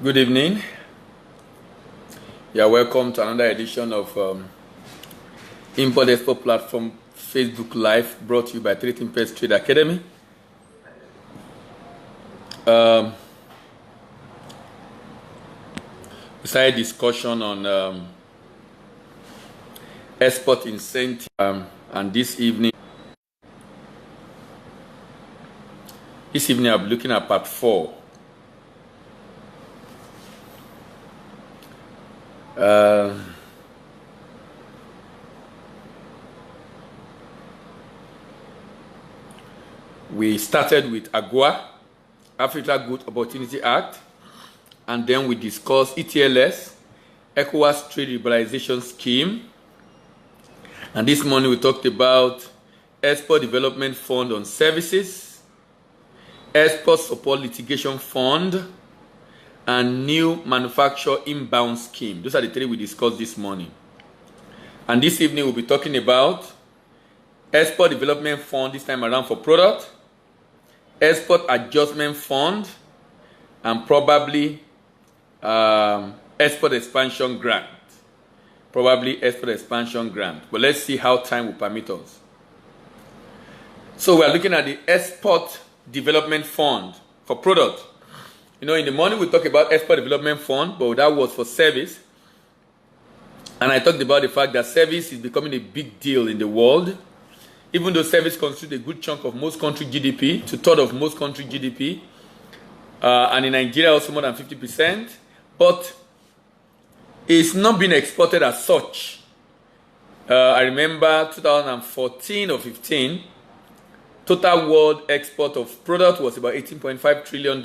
Good evening. You are welcome to another edition of Import Export Platform Facebook Live, brought to you by 3 Thinkers Trade Academy. We started discussion on export incentive, and this evening I'll be looking at part 4. We started with AGOA, Africa Good Opportunity Act, and then we discussed ETLS, ECOWAS Trade Liberalization Scheme, and this morning we talked about Export Development Fund on Services, Export Support Litigation Fund, and New Manufacture Inbound Scheme. Those are the 3 we discussed this morning. And this evening we'll be talking about Export Development Fund, this time around for product, Export Adjustment Fund, and probably Export Expansion Grant. Probably Export Expansion Grant. But let's see how time will permit us. So we are looking at the Export Development Fund for product. You know, in the morning we talked about Export Development Fund, but that was for service. And I talked about the fact that service is becoming a big deal in the world. Even though service constitutes a good chunk of most country GDP, 2/3 of most country GDP, and in Nigeria also more than 50%, but it's not being exported as such. I remember 2014 or 15, total world export of product was about $18.5 trillion,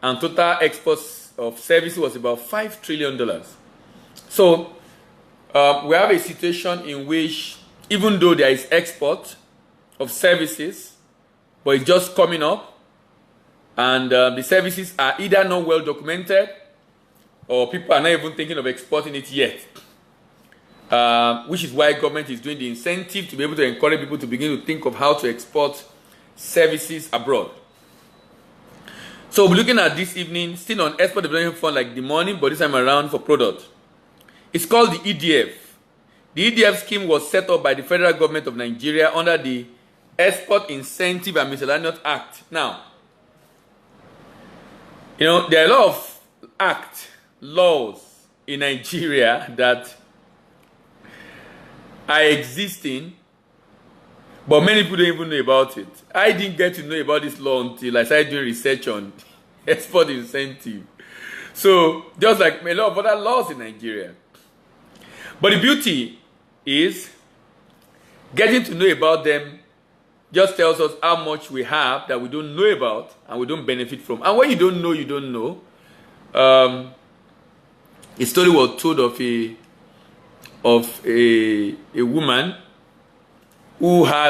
and total exports of services was about $5 trillion. So we have a situation in which, even though there is export of services, but it's just coming up, and the services are either not well documented, or people are not even thinking of exporting it yet, which is why government is doing the incentive to be able to encourage people to begin to think of how to export services abroad. So we're looking at this evening, still on Export Development Fund like the morning, but this time around for product. It's called the EDF. The EDF scheme was set up by the federal government of Nigeria under the Export Incentive and Miscellaneous Act. Now, you know, there are a lot of laws in Nigeria that are existing, but many people don't even know about it. I didn't get to know about this law until I started doing research on export incentive. So, just like a lot of other laws in Nigeria. But the beauty is getting to know about them just tells us how much we have that we don't know about and we don't benefit from. And when you don't know, you don't know. A story was told of a woman who was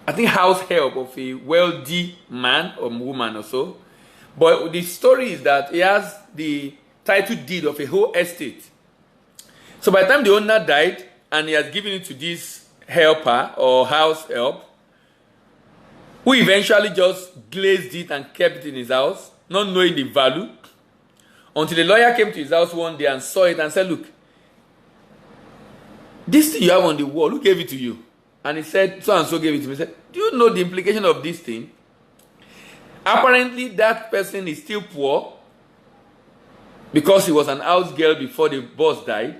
I think house help of a wealthy man or woman or so. But the story is that he has the title deed of a whole estate. So by the time the owner died and he has given it to this helper or house help, who eventually just glazed it and kept it in his house, not knowing the value, until the lawyer came to his house one day and saw it and said, "Look, this thing you have on the wall, who gave it to you?" And he said, "So and so gave it to me." He said, "Do you know the implication of this thing? Apparently, that person is still poor because he was an house girl before the boss died.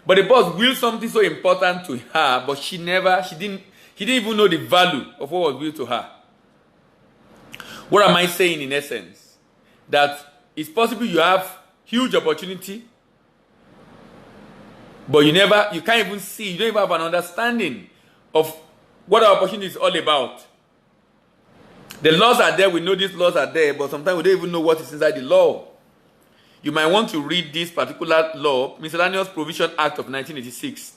But the boss willed something so important to her, but he didn't even know the value of what was willed to her." What am I saying in essence? That it's possible you have huge opportunity, but you can't even see, you don't even have an understanding of what our opportunity is all about. The laws are there, we know these laws are there, but sometimes we don't even know what is inside the law. You might want to read this particular law, Miscellaneous Provision Act of 1986,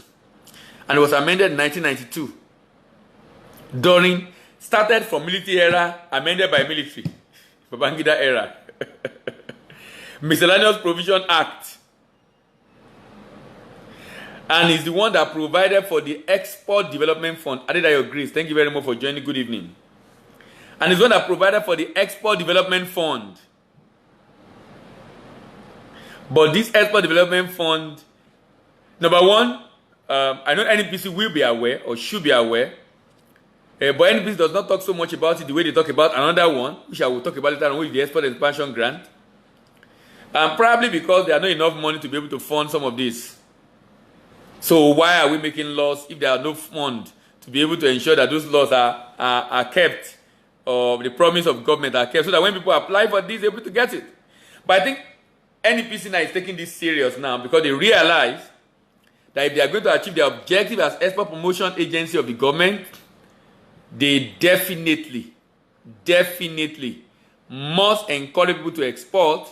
and it was amended in 1992. Started from military era, amended by military, Babangida era. Miscellaneous Provision Act. and is the one that provided for the Export Development Fund. Adedayo Grace, thank you very much for joining. Good evening. And is the one that provided for the Export Development Fund. But this Export Development Fund, number one, I know NPC will be aware or should be aware, but NPC does not talk so much about it the way they talk about another one, which I will talk about later on, with the Export Expansion Grant. And probably because there are not enough money to be able to fund some of this. So why are we making laws if there are no funds to be able to ensure that those laws are kept, or the promise of government are kept, so that when people apply for this, they're able to get it? But I think NEPC now is taking this serious now, because they realize that if they are going to achieve their objective as export promotion agency of the government, they definitely must encourage people to export.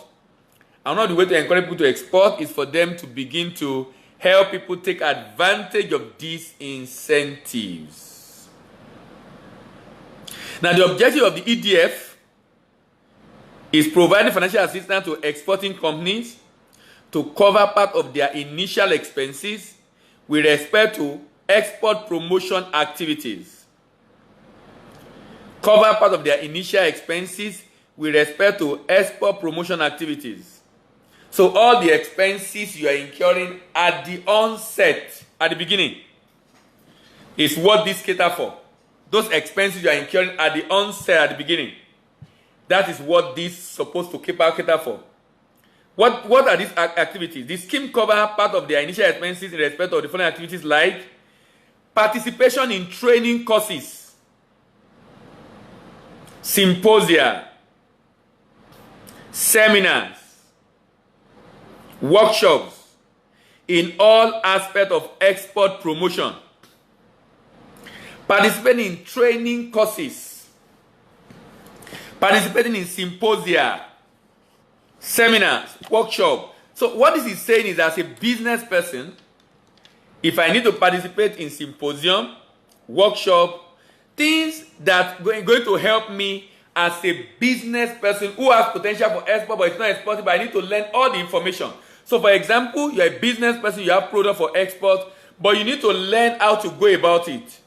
And one of the way to encourage people to export is for them to begin to help people take advantage of these incentives. Now, the objective of the EDF is providing financial assistance to exporting companies to cover part of their initial expenses with respect to export promotion activities. Cover part of their initial expenses with respect to export promotion activities. So all the expenses you are incurring at the onset, at the beginning, is what this cater for. Those expenses you are incurring at the onset, at the beginning, that is what this is supposed to cater for. What are these activities? The scheme cover part of their initial expenses in respect of the following activities, like participation in training courses, symposia, seminars, workshops in all aspects of export promotion, participating in training courses, participating in symposia, seminars, workshop. So what this is saying is, as a business person, if I need to participate in symposium, workshop, things that are going to help me as a business person who has potential for export but it's not exporting, but I need to learn all the information. So for example, you're a business person, you have product for export, but you need to learn how to go about it.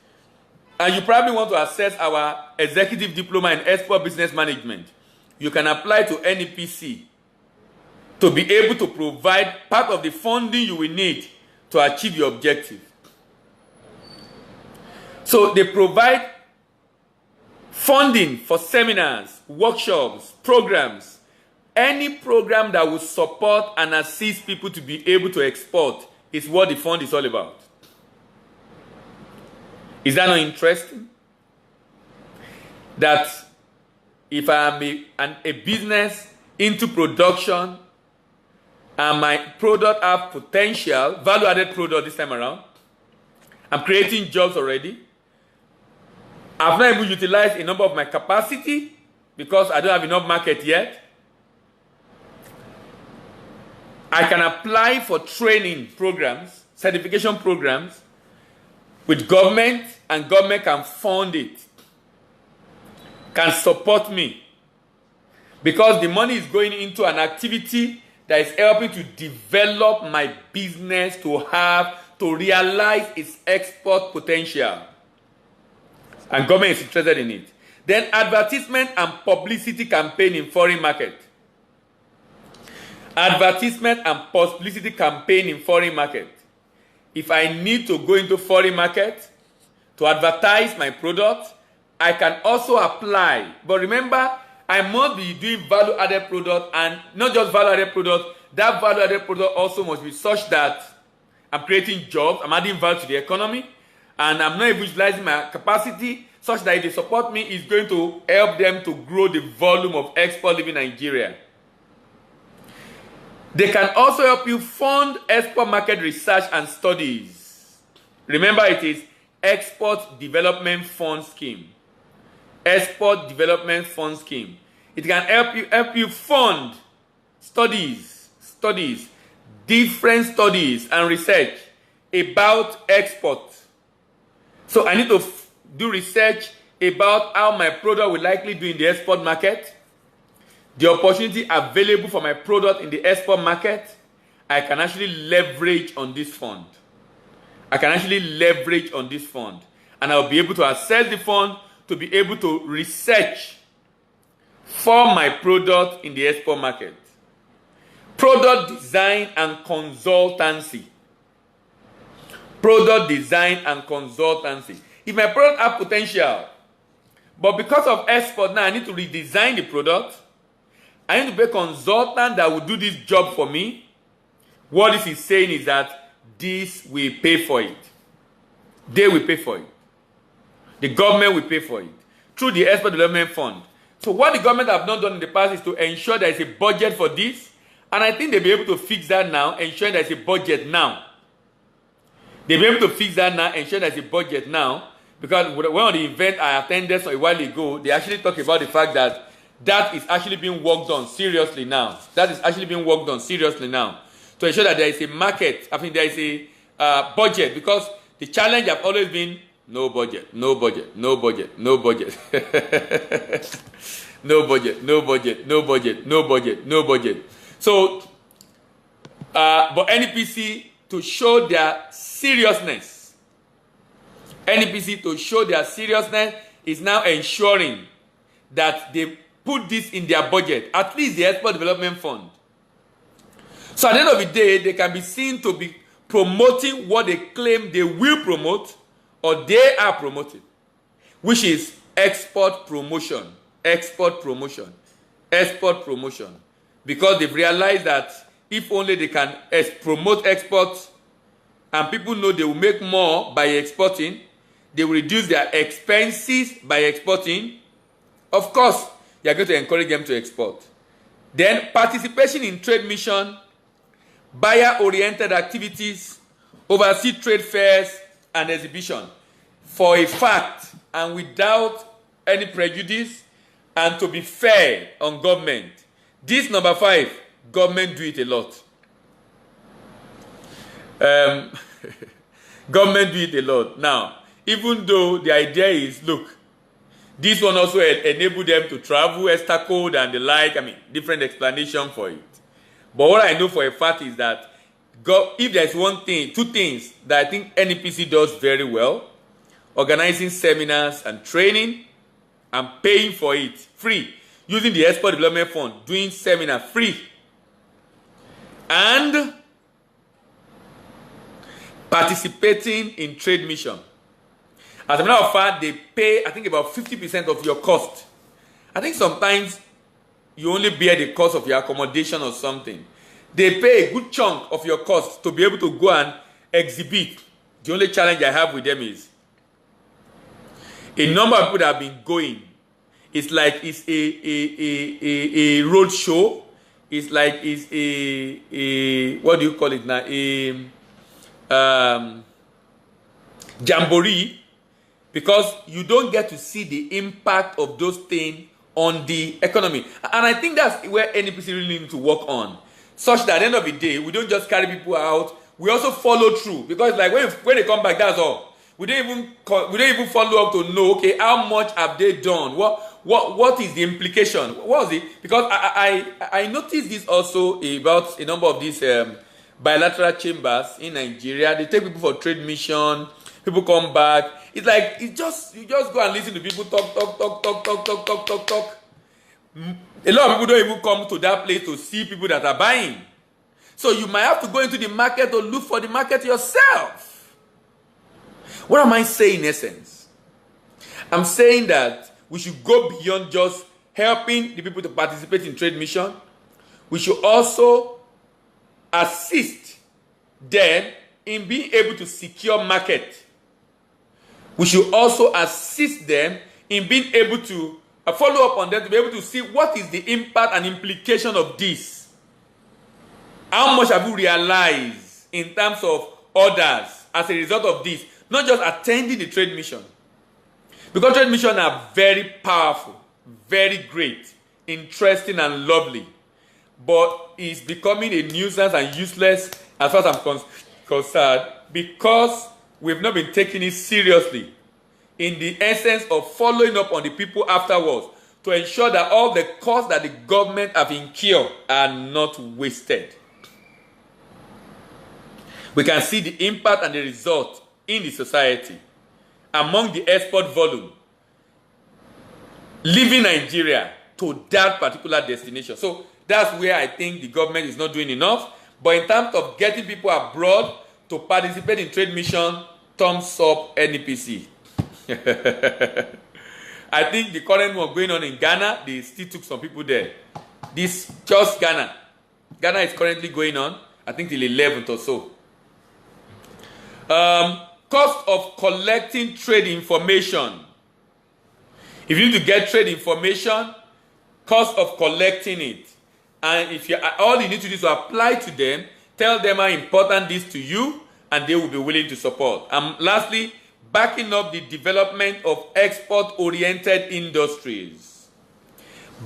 And you probably want to access our executive diploma in export business management. You can apply to NEPC to be able to provide part of the funding you will need to achieve your objective. So they provide funding for seminars, workshops, programs, any program that will support and assist people to be able to export is what the fund is all about. Is that not interesting? That if I am a business into production and my product have potential, value-added product this time around, I'm creating jobs already. I've not even utilized a number of my capacity because I don't have enough market yet. I can apply for training programs, certification programs with government, and government can fund it, can support me, because the money is going into an activity that is helping to develop my business to realize its export potential. And government is interested in it. Then advertisement and publicity campaign in foreign market. Advertisement and publicity campaign in foreign market. If I need to go into foreign market to advertise my product, I can also apply. But remember, I must be doing value-added product, and not just value-added product. That value-added product also must be such that I'm creating jobs, I'm adding value to the economy, and I'm not even utilizing my capacity such that if they support me, it's going to help them to grow the volume of export living in Nigeria. They can also help you fund export market research and studies. Remember, it is Export Development Fund Scheme. Export Development Fund Scheme. It can help you fund studies, different studies and research about export. So I need to do research about how my product will likely do in the export market, the opportunity available for my product in the export market. I can actually leverage on this fund. I can actually leverage on this fund. And I'll be able to access the fund to be able to research for my product in the export market. Product design and consultancy. Product design and consultancy. If my product have potential, but because of export now I need to redesign the product, I need to pay a consultant that will do this job for me. What this is saying is that this will pay for it. They will pay for it. The government will pay for it through the Export Development Fund. So what the government have not done in the past is to ensure there is a budget for this. And I think they'll be able to fix that now, ensuring there's a budget now. They'll be able to fix that now, ensuring there's a budget now. Because one of the events I attended a while ago, they actually talked about the fact that that is actually being worked on seriously now. That is actually being worked on seriously now. To ensure that there is a market, I mean there is a budget. Because the challenge have always been no budget, no budget, no budget, no budget. No budget, no budget, no budget, no budget, no budget. So, but NEPC to show their seriousness, NEPC to show their seriousness is now ensuring that they put this in their budget, at least the Export Development Fund. So at the end of the day, they can be seen to be promoting what they claim they will promote or they are promoting, which is export promotion, export promotion, export promotion. Because they've realized that if only they can promote exports and people know they will make more by exporting, they will reduce their expenses by exporting. Of course, they are going to encourage them to export. Then participation in trade mission, buyer-oriented activities, overseas trade fairs and exhibition. For a fact and without any prejudice and to be fair on government, this number 5, government do it a lot. Government do it a lot. Now, even though the idea is, look, this one also enable them to travel, extra code and the like, I mean, different explanation for it. But what I know for a fact is that if there's one thing, 2 things that I think NEPC does very well, organizing seminars and training and paying for it free, using the Export Development Fund, doing seminar free, and participating in trade mission. As a matter of fact, they pay, I think, about 50% of your cost. I think sometimes you only bear the cost of your accommodation or something. They pay a good chunk of your cost to be able to go and exhibit. The only challenge I have with them is a number of people that have been going. It's like it's a road show. It's like it's a what do you call it now? A jamboree. Because you don't get to see the impact of those things on the economy. And I think that's where NEPC really need to work on. Such that at the end of the day, we don't just carry people out. We also follow through. Because like when they come back, that's all. We don't even follow up to know, okay, how much have they done? What is the implication? What was it? Because I noticed this also about a number of these bilateral chambers in Nigeria. They take people for trade mission. People come back. It's like you just go and listen to people talk. A lot of people don't even come to that place to see people that are buying. So you might have to go into the market or look for the market yourself. What am I saying in essence? I'm saying that we should go beyond just helping the people to participate in trade mission. We should also assist them in being able to secure market. We should also assist them in being able to follow up on them to be able to see what is the impact and implication of this. How much have you realized in terms of orders as a result of this? Not just attending the trade mission. Because trade missions are very powerful, very great, interesting and lovely. But it's becoming a nuisance and useless as far as I'm concerned because we've not been taking it seriously in the essence of following up on the people afterwards to ensure that all the costs that the government have incurred are not wasted. We can see the impact and the result in the society among the export volume leaving Nigeria to that particular destination. So that's where I think the government is not doing enough. But in terms of getting people abroad to participate in trade mission, thumbs up NEPC. I think the current one going on in Ghana, they still took some people there. This just Ghana. Ghana is currently going on, I think till 11th or so. Cost of collecting trade information. If you need to get trade information, cost of collecting it. And if you all you need to do is to apply to them, tell them how important this to you, and they will be willing to support. And lastly, backing up the development of export-oriented industries.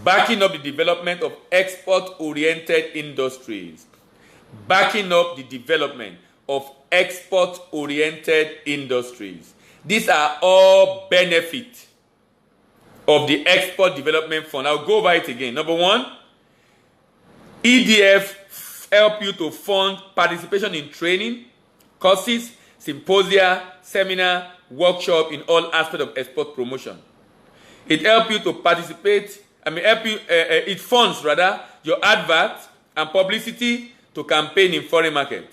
Backing up the development of export-oriented industries. Backing up the development of export-oriented industries. These are all benefits of the Export Development Fund. I'll go over it again. Number one, EDF help you to fund participation in training, courses, symposia, seminar, workshop in all aspects of export promotion. It helps you to participate, it funds rather your advert and publicity to campaign in foreign market.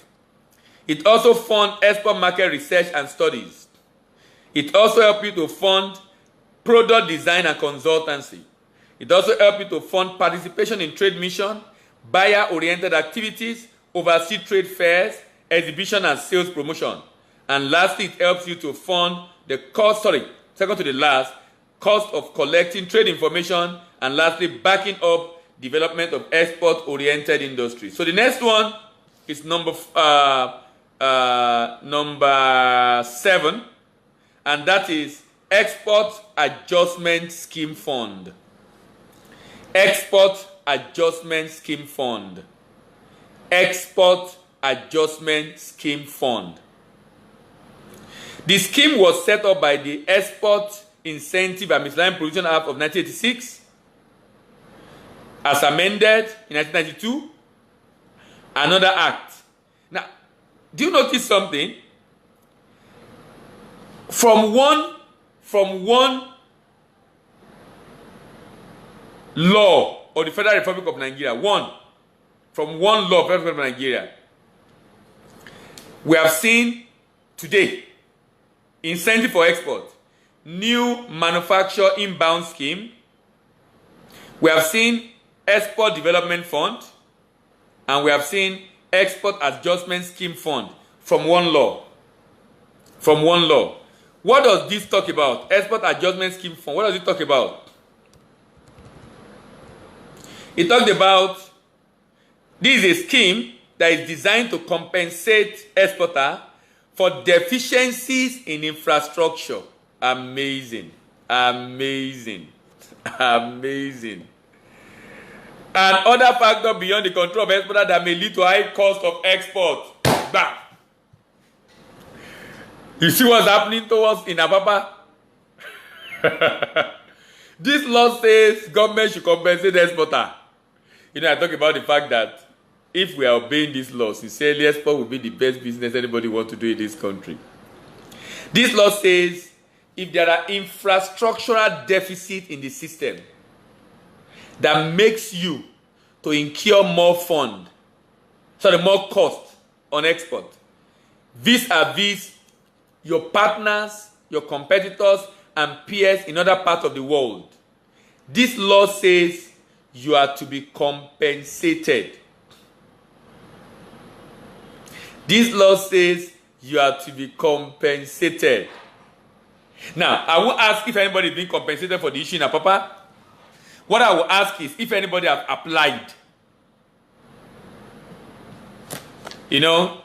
It also funds export market research and studies. It also helps you to fund product design and consultancy. It also helps you to fund participation in trade mission, buyer-oriented activities, overseas trade fairs, exhibition and sales promotion. And lastly, it helps you to fund the cost, second to the last, cost of collecting trade information, and lastly, backing up development of export-oriented industry. So the next one is number 7, and that is Export Adjustment Scheme Fund. Export Adjustment Scheme Fund. Export Adjustment Scheme Fund. The scheme was set up by the Export Incentive and Miscellaneous Provision Act of 1986, as amended in 1992, another act. Now, do you notice something? From one law of the Federal Republic of Nigeria, from one law of the Federal Republic of Nigeria, we have seen today incentive for export, new manufacture inbound scheme. We have seen Export Development Fund, and we have seen Export Adjustment Scheme Fund from one law. From one law. What does this talk about? Export Adjustment Scheme Fund. What does it talk about? It talked about this is a scheme that is designed to compensate exporter for deficiencies in infrastructure. Amazing. Amazing. Amazing. And other factors beyond the control of exporter that may lead to high cost of export. Bam. You see what's happening to us in Apapa? This law says government should compensate the exporter. You know, I talk about the fact that if we are obeying these laws, sincerely, export will be the best business anybody wants to do in this country. This law says if there are infrastructural deficits in the system that makes you to incur more more cost on export, vis-a-vis your partners, your competitors, and peers in other parts of the world. This law says you are to be compensated. This law says you are to be compensated. Now, I will ask if anybody is being compensated for the issue in Apapa. What I will ask is if anybody have applied. You know,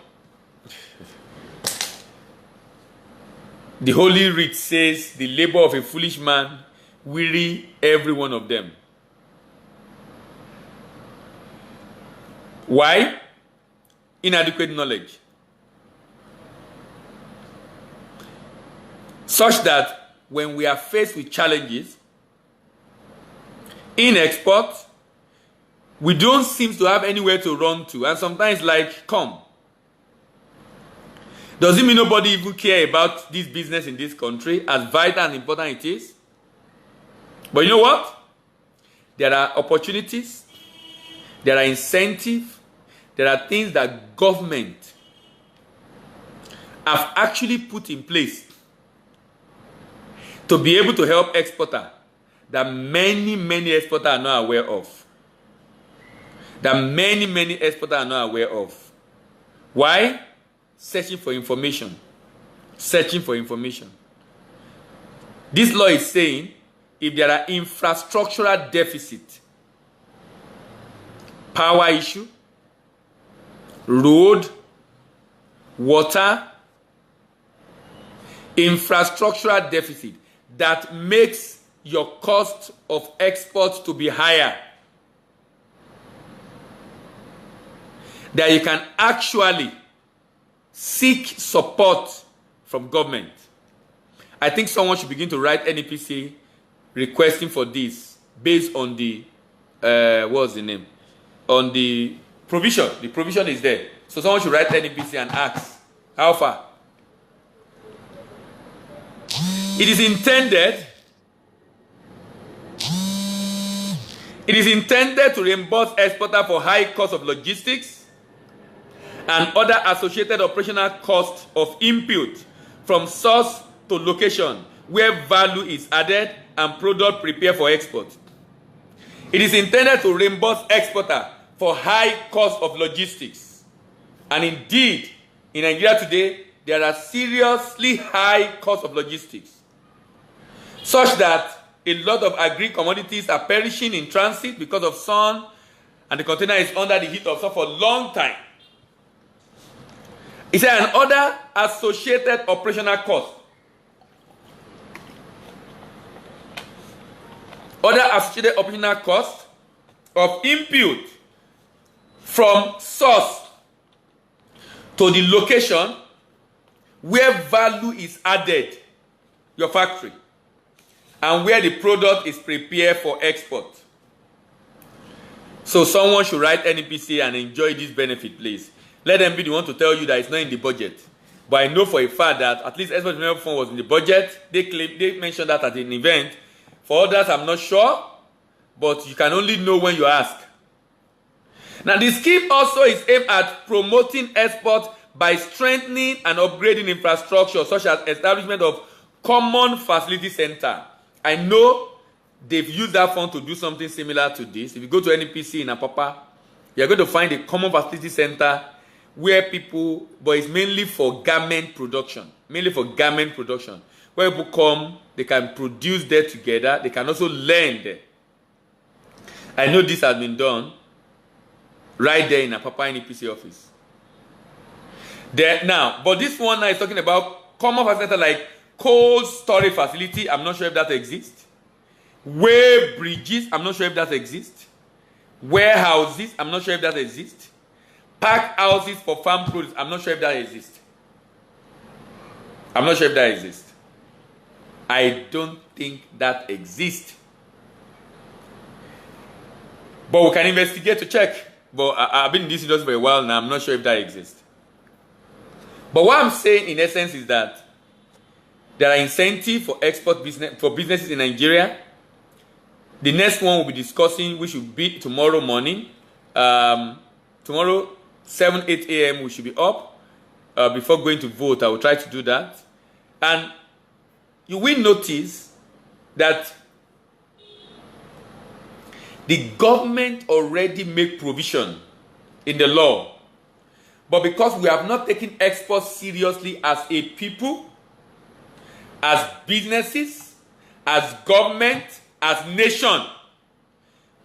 the Holy Writ says the labor of a foolish man weary every one of them. Why? Inadequate knowledge. Such that when we are faced with challenges in export, we don't seem to have anywhere to run to. And sometimes like, come. Does it mean nobody even care about this business in this country, as vital and important it is? But you know what? There are opportunities, there are incentives, there are things that government have actually put in place to be able to help exporters that many exporters are not aware of. That many exporters are not aware of. Why? Searching for information. Searching for information. This law is saying if there are infrastructural deficit, power issue, road, water, infrastructural deficit that makes your cost of export to be higher, that you can actually seek support from government. I think someone should begin to write NEPC requesting for this based on the what's the name? On the provision. The provision is there. So someone should write NEPC and ask, how far? It is intended to reimburse exporter for high cost of logistics and other associated operational costs of input from source to location where value is added and product prepared for export. It is intended to reimburse exporter for high cost of logistics. And indeed, in Nigeria today, there are seriously high cost of logistics, such that a lot of agri-commodities are perishing in transit because of sun, and the container is under the heat of sun for a long time. It said, and other associated operational costs. Other associated operational costs of input from source to the location where value is added, your factory, and where the product is prepared for export. So someone should write NEPC and enjoy this benefit, please. Let them be the one to tell you that it's not in the budget. But I know for a fact that at least Export Development Fund was in the budget. They mentioned that at an event. For others, I'm not sure. But you can only know when you ask. Now, the scheme also is aimed at promoting export by strengthening and upgrading infrastructure, such as establishment of common facility center. I know they've used that fund to do something similar to this. If you go to NEPC in Apapa, you're going to find a common facility center where people, but it's mainly for garment production. Mainly for garment production. Where people come, they can produce there together. They can also learn there. I know this has been done right there in Apapa NEPC office. There, now, but this one now is talking about common facility like cold storage facility. I'm not sure if that exists. Way bridges. I'm not sure if that exists. Warehouses. I'm not sure if that exists. Pack houses for farm produce. I'm not sure if that exists. I'm not sure if that exists. I don't think that exists. But we can investigate to check. But I've been in this industry for a while now. I'm not sure if that exists. But what I'm saying in essence is that there are incentives for export business for businesses in Nigeria. The next one we'll be discussing, which will be tomorrow morning. Tomorrow, 7, 8 a.m. we should be up. Before going to vote, I will try to do that. And you will notice that the government already made provision in the law. But because we have not taken exports seriously as a people, as businesses, as government, as nation,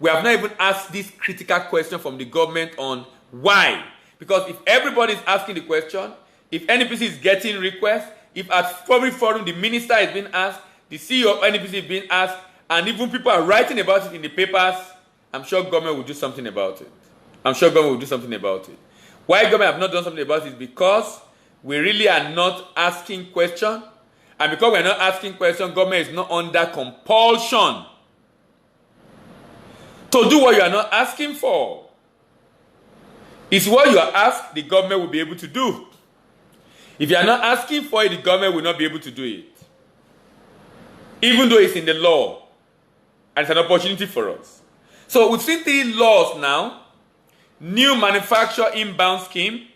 we have not even asked this critical question from the government on why. Because if everybody is asking the question, if NEPC is getting requests, if at every forum the minister is being asked, the CEO of NEPC is being asked, and even people are writing about it in the papers, I'm sure government will do something about it. I'm sure government will do something about it. Why government have not done something about it is because we really are not asking questions. And because we are not asking questions, government is not under compulsion to do what you are not asking for. It's what you are asked, the government will be able to do. If you are not asking for it, the government will not be able to do it. Even though it's in the law. And it's an opportunity for us. So we've seen 3 laws now. New Manufacture Inbound Scheme,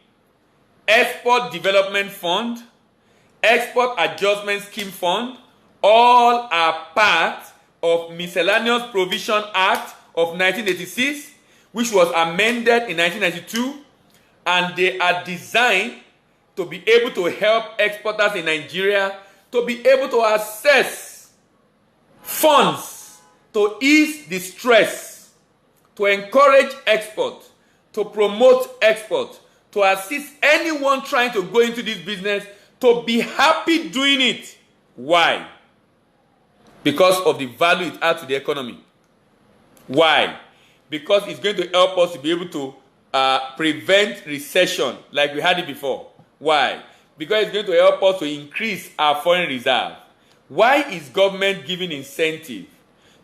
Export Development Fund, Export Adjustment Scheme Fund, all are part of Miscellaneous Provision Act of 1986, which was amended in 1992, and they are designed to be able to help exporters in Nigeria to be able to access funds to ease the stress, to encourage export, to promote export, to assist anyone trying to go into this business to be happy doing it. Why? Because of the value it adds to the economy. Why? Because it's going to help us to be able to prevent recession like we had it before. Why? Because it's going to help us to increase our foreign reserve. Why is government giving incentive?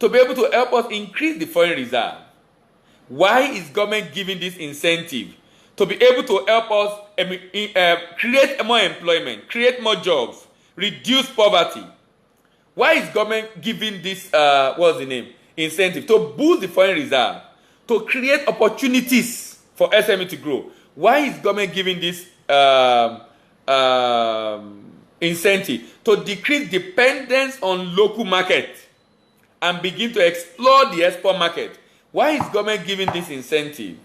To be able to help us increase the foreign reserve. Why is government giving this incentive? To be able to help us create more employment, create more jobs, reduce poverty. Why is government giving this, incentive? To boost the foreign reserve, to create opportunities for SME to grow. Why is government giving this incentive? To decrease dependence on local market and begin to explore the export market. Why is government giving this incentive?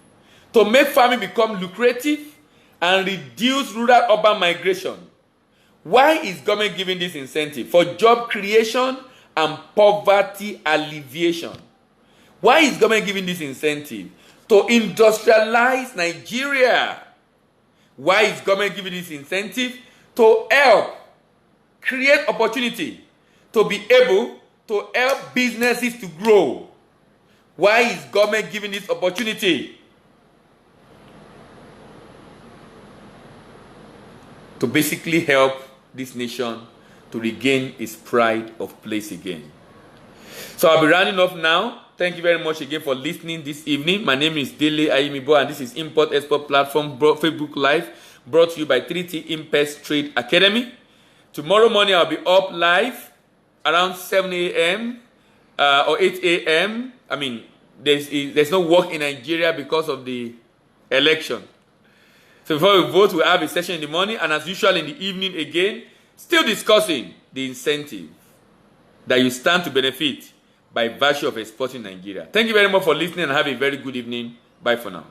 To make farming become lucrative and reduce rural-urban migration. Why is government giving this incentive? For job creation and poverty alleviation. Why is government giving this incentive? To industrialize Nigeria. Why is government giving this incentive? To help create opportunity, to be able to help businesses to grow. Why is government giving this opportunity? To basically help this nation to regain its pride of place again. So I'll be rounding off now. Thank you very much again for listening this evening. My name is Dele Ayimibo, and this is Import Export Platform Facebook Live, brought to you by 3T Impest Trade Academy. Tomorrow morning I'll be up live around 7 a.m. Or 8 a.m. I mean, there's no work in Nigeria because of the election. So before we vote, we'll have a session in the morning, and as usual in the evening again, still discussing the incentive that you stand to benefit by virtue of exporting Nigeria. Thank you very much for listening, and have a very good evening. Bye for now.